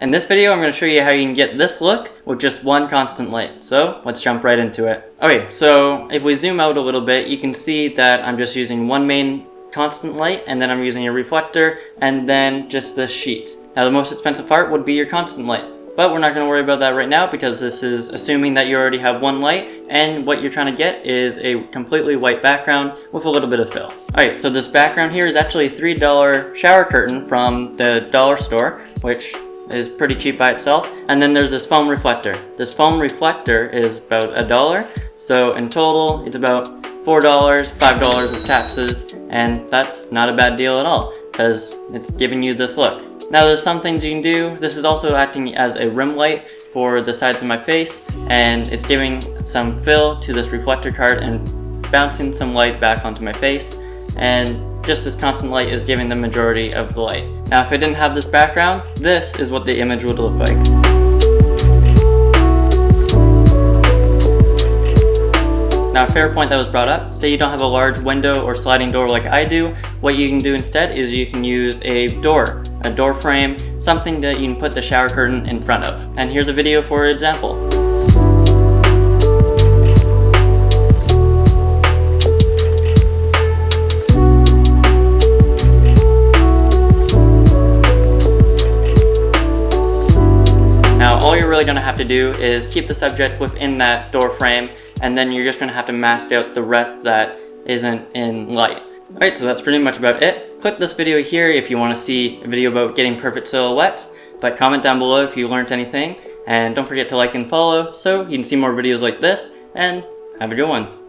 In this video, I'm going to show you how you can get this look with just one constant light. So let's jump right into it. Okay, so if we zoom out a little bit, you can see that I'm just using one main constant light, and then I'm using a reflector, and then just this sheet. Now the most expensive part would be your constant light, but we're not going to worry about that right now because this is assuming that you already have one light, and what you're trying to get is a completely white background with a little bit of fill. Alright, so this background here is actually a $3 shower curtain from the dollar store, which is pretty cheap by itself. And then there's this foam reflector. This foam reflector is about $1, so in total it's about $4, $5 with taxes, and that's not a bad deal at all because it's giving you this look. Now there's some things you can do. This is also acting as a rim light for the sides of my face, and it's giving some fill to this reflector card and bouncing some light back onto my face, and just this constant light is giving the majority of the light. Now if I didn't have this background, this is what the image would look like. Now a fair point that was brought up, say you don't have a large window or sliding door like I do, what you can do instead is you can use a door frame, something that you can put the shower curtain in front of. And here's a video for example. Now all you're really going to have to do is keep the subject within that door frame, and then you're just going to have to mask out the rest that isn't in light. Alright, so that's pretty much about it. Click this video here if you want to see a video about getting perfect silhouettes, but comment down below if you learned anything, and don't forget to like and follow so you can see more videos like this, and have a good one.